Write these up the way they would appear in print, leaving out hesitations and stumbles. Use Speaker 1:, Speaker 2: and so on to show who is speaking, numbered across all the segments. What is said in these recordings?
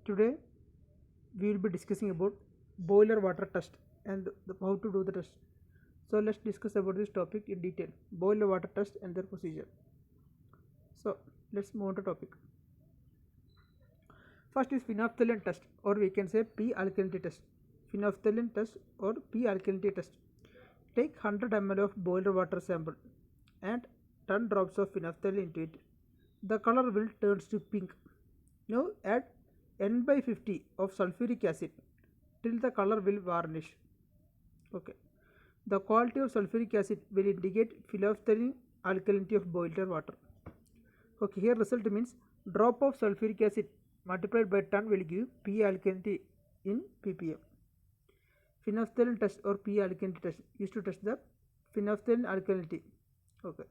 Speaker 1: Today we will be discussing about boiler water test and how to do the test. So let's discuss about this topic in detail. Boiler water test and their procedure. So let's move on to topic. First is phenolphthalein test, or we can say P alkalinity test. Phenolphthalein test or P alkalinity test. Take 100 ml of boiler water sample and 10 drops of phenolphthalein into it. The color will turn to pink. Now add N by 50 of sulfuric acid till the color will varnish. Okay. The quality of sulfuric acid will indicate phenolphthalein alkalinity of boiler water. Okay, here result means drop of sulfuric acid multiplied by 10 will give P alkalinity in ppm. Phenolphthalein test or P alkalinity test used to test the phenolphthalein alkalinity. Okay.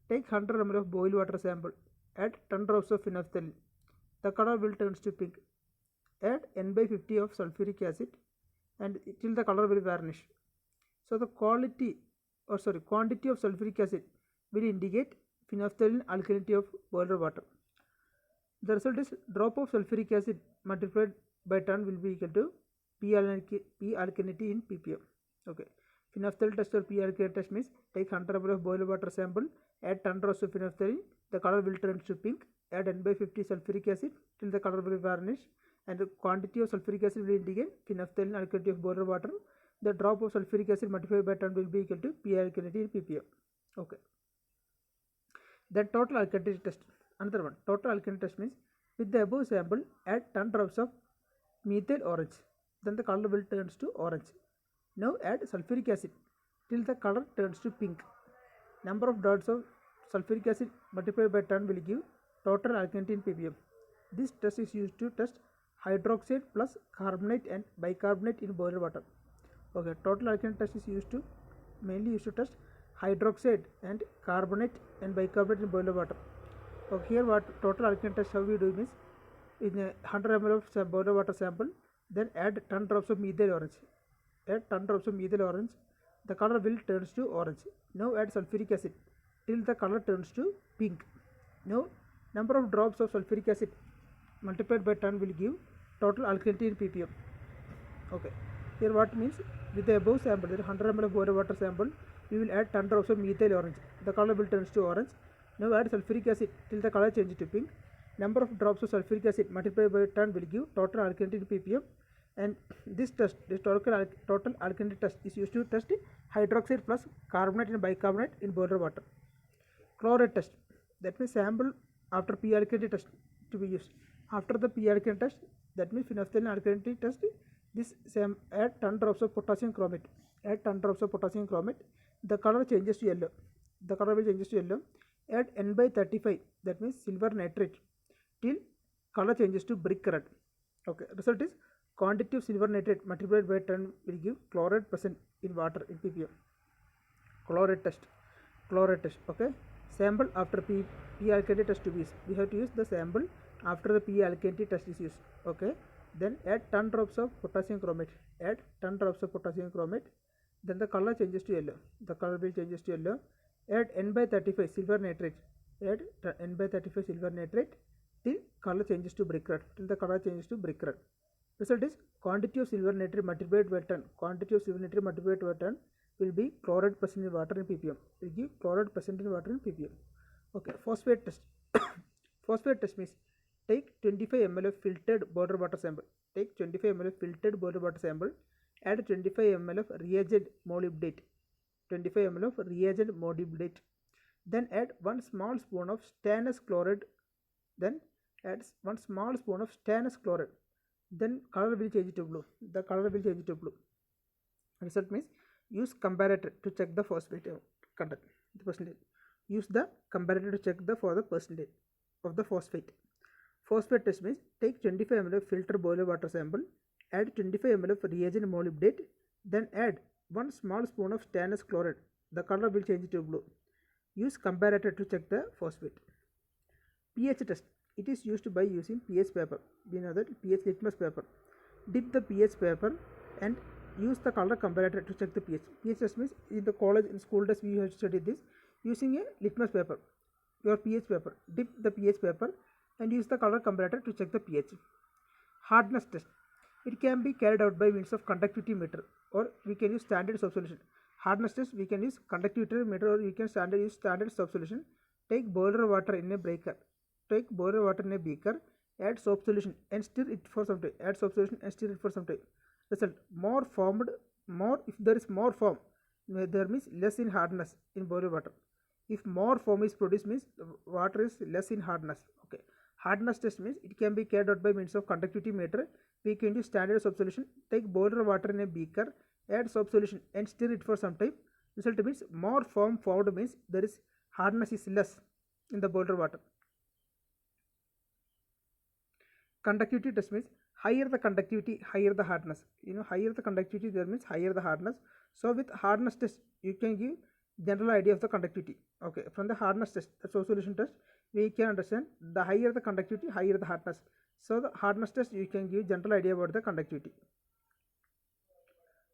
Speaker 1: Take 100 ml of boiled water sample. Add 10 drops of phenolphthalein. The color will turn to pink. Add N by 50 of sulfuric acid and till the color will varnish. So the quantity of sulfuric acid will indicate phenolphthalein alkalinity of boiler water. The result is drop of sulfuric acid multiplied by 10 will be equal to P alkalinity in ppm. Okay. Phenolphthalein test or P alkalinity test means take 100 ml of boiler water sample, add 10 drops of phenolphthalein, the color will turn to pink, add N by 50 sulfuric acid till the color will varnish, and the quantity of sulfuric acid will indicate phenolphthalein alkalinity of boiler water. The drop of sulfuric acid multiplied by 10 will be equal to P alkalinity in ppm. Okay. Then total alkalinity test. Another one, total alkalinity test means with the above sample add 10 drops of methyl orange, then the color will turns to orange. Now add sulfuric acid till the color turns to pink. Number of drops of sulfuric acid multiplied by 10 will give total alkalinity in ppm. This test is used to test hydroxide plus carbonate and bicarbonate in boiler water. Okay, total alkalinity test is mainly used to test hydroxide and carbonate and bicarbonate in boiler water. Okay, here what total alkalinity test how we do means in a 100 ml of boiler water sample, then add 10 drops of methyl orange. Add 10 drops of methyl orange, the color will turns to orange. Now add sulfuric acid till the color turns to pink. Now number of drops of sulfuric acid multiplied by 10 will give total alkalinity in ppm. Okay, here what means with the above sample, there 100 ml of boiler water sample, we will add 10 drops of methyl orange, the color will turns to orange. Now add sulfuric acid till the color changes to pink. Number of drops of sulfuric acid multiplied by 10 will give total alkalinity in ppm. And this test, this total alkalinity test is used to test hydroxide plus carbonate and bicarbonate in boiler water. Chloride test, that means sample after P alkalinity test to be used. After the P alkalinity test, that means phenolphthalein alkalinity test, this add 10 drops of potassium chromate. Add 10 drops of potassium chromate, the color changes to yellow. The color will changes to yellow. Add N by 35, that means silver nitrate, till color changes to brick red. Okay, result is quantity of silver nitrate multiplied by 10 will give chloride present in water in ppm. Chloride test. Okay, sample after P alkalinity test to be used. We have to use the sample after the P alkalinity test is used. Okay, then add 10 drops of potassium chromate. Add 10 drops of potassium chromate, then the color changes to yellow. The color will changes to yellow. Add N by 35 silver nitrate. Add N by 35 silver nitrate till color changes to brick red. Till the color changes to brick red. Result is quantity of silver nitrate multiplied by 10. Quantity of silver nitrate multiplied by 10 will be chloride present in water in ppm. Will give chloride present in water in ppm. Okay, phosphate test. Phosphate test means take 25 ml of filtered boiler water sample. Take 25 ml of filtered boiler water sample. Add 25 ml of reagent molybdate. 25 ml of reagent molybdate. Then add 1 small spoon of stannous chloride. Then add 1 small spoon of stannous chloride. Then color will change to blue. The color will change to blue. Result means use comparator to check the phosphate content. The percentage. Use the comparator to check for the percentage of the phosphate. Phosphate test means take 25 ml of filtered boiler water sample. Add 25 ml of reagent molybdate. Then add 1 small spoon of stannous chloride. The color will change to blue. Use comparator to check the phosphate. pH test. It is used by using pH paper. We know that pH litmus paper. Dip the pH paper and use the color comparator to check the pH. pH test means in the college, in school test we have studied this using a litmus paper, your pH paper. Dip the pH paper and use the color comparator to check the pH. Hardness test. It can be carried out by means of conductivity meter, or we can use standard soap solution. Hardness test, we can use conductivity meter, or we can use standard soap solution. Take boiler water in a breaker. Take boiler water in a beaker. Add soap solution and stir it for some time. Add soap solution and stir it for some time. Result: more formed. More, if there is more foam, there means less in hardness in boiler water. If more foam is produced, means water is less in hardness. Okay. Hardness test means it can be carried out by means of conductivity meter. We can use standard soap solution. Take boiler water in a beaker, add soap solution and stir it for some time. Result means more foam formed, means there is hardness is less in the boiler water. Conductivity test means higher the conductivity, higher the hardness. Higher the conductivity, there means higher the hardness. So with hardness test, you can give general idea of the conductivity. Okay, from the hardness test, the soap solution test, we can understand the higher the conductivity, higher the hardness. So the hardness test, you can give general idea about the conductivity.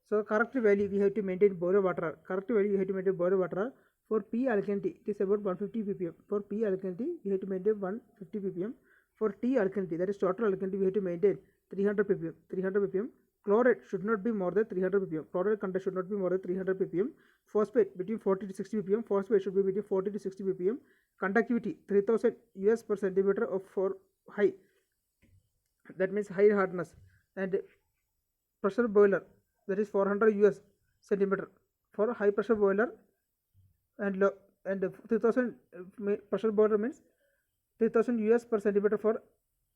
Speaker 1: So correct value we have to maintain boiler water. Correct value we have to maintain boiler water. For P alkalinity, it is about 150 ppm. For P alkalinity, we have to maintain 150 ppm. For T alkalinity, that is total alkalinity, we have to maintain 300 ppm. 300 ppm. Chloride should not be more than 300 ppm. Chloride content should not be more than 300 ppm. Phosphate between 40 to 60 ppm. Phosphate should be between 40 to 60 ppm. Conductivity 3000 US per centimeter of for high. That means high hardness. And pressure boiler, that is 400 US centimeter for high pressure boiler, and low, and 3000 pressure boiler means 3000 US per centimeter for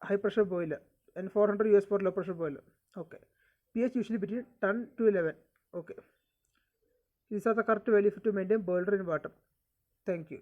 Speaker 1: high pressure boiler and 400 US for low pressure boiler. Okay. pH usually between 10 to 11. Okay. These are the correct value to maintain boiler in water. Thank you.